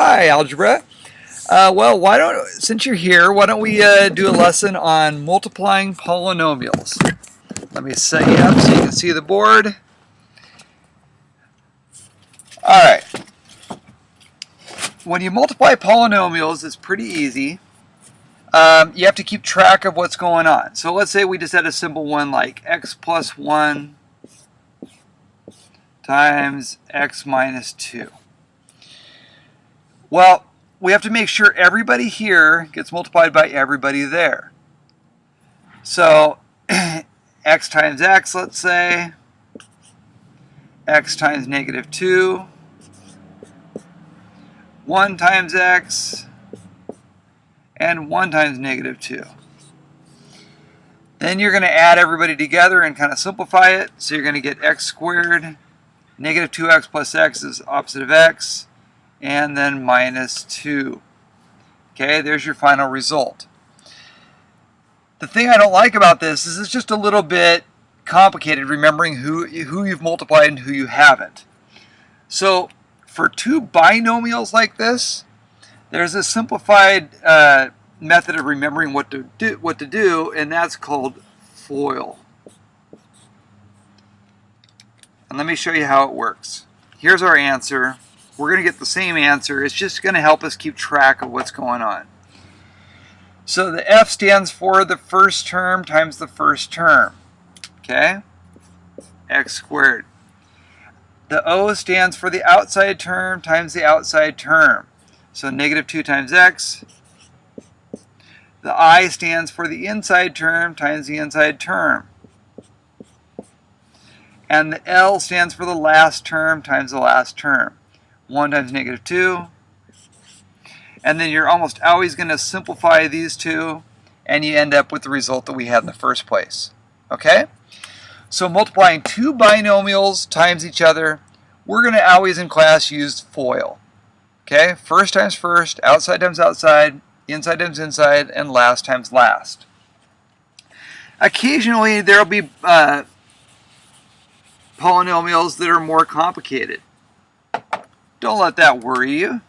Hi, Algebra. Since you're here, why don't we do a lesson on multiplying polynomials? Let me set you up so you can see the board. All right. When you multiply polynomials, it's pretty easy. You have to keep track of what's going on. So let's say we just had a simple one like x plus 1 times x minus 2. Well, we have to make sure everybody here gets multiplied by everybody there. So x times x, let's say, x times negative 2, 1 times x, and 1 times negative 2. Then you're going to add everybody together and kind of simplify it. So you're going to get x squared, negative 2x plus x is opposite of x, and then minus 2. Okay, there's your final result. The thing I don't like about this is it's just a little bit complicated remembering who you've multiplied and who you haven't. So for two binomials like this, there's a simplified method of remembering what to do, and that's called FOIL. And let me show you how it works. Here's our answer. We're going to get the same answer. It's just going to help us keep track of what's going on. So the F stands for the first term times the first term. Okay? X squared. The O stands for the outside term times the outside term. So negative 2 times x. The I stands for the inside term times the inside term. And the L stands for the last term times the last term. 1 times negative 2. And then you're almost always going to simplify these two, and you end up with the result that we had in the first place. Okay? So multiplying two binomials times each other, we're going to always in class use FOIL. Okay? First times first, outside times outside, inside times inside, and last times last. Occasionally there will be polynomials that are more complicated. Don't let that worry you.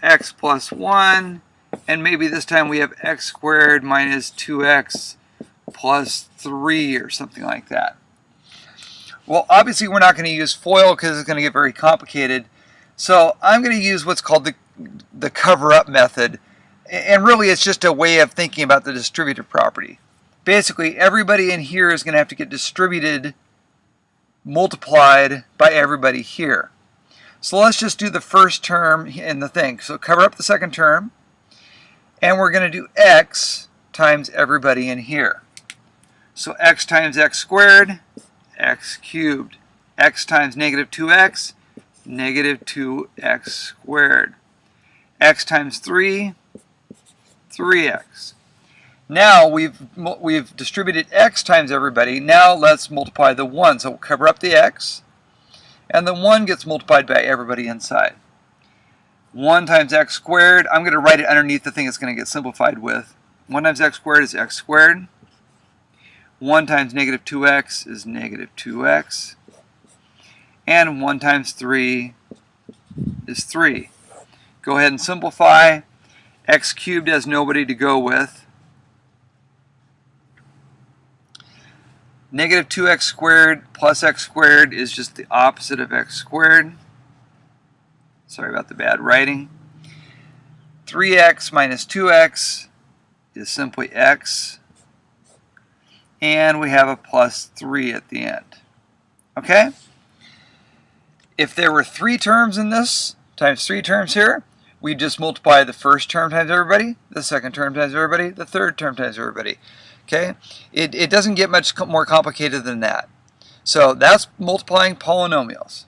X plus 1, and maybe this time we have x squared minus 2x plus 3 or something like that. Well, obviously we're not going to use FOIL because it's going to get very complicated. So I'm going to use what's called the cover-up method. And really it's just a way of thinking about the distributive property. Basically everybody in here is going to have to get distributed, multiplied by everybody here. So let's just do the first term in the thing. So cover up the second term, and we're going to do x times everybody in here. So x times x squared, x cubed. X times negative 2x, negative 2x squared. X times 3, 3x. Now we've distributed x times everybody. Now let's multiply the 1. So we'll cover up the x. And the 1 gets multiplied by everybody inside. 1 times x squared, I'm going to write it underneath the thing it's going to get simplified with. 1 times x squared is x squared. 1 times negative 2x is negative 2x. And 1 times 3 is 3. Go ahead and simplify. X cubed has nobody to go with. Negative 2x squared plus x squared is just the opposite of x squared. Sorry about the bad writing. 3x minus 2x is simply x. And we have a plus 3 at the end. Okay? If there were 3 terms in this, times 3 terms here, we'd just multiply the first term times everybody, the second term times everybody, the third term times everybody. Okay, it doesn't get much more complicated than that. So that's multiplying polynomials.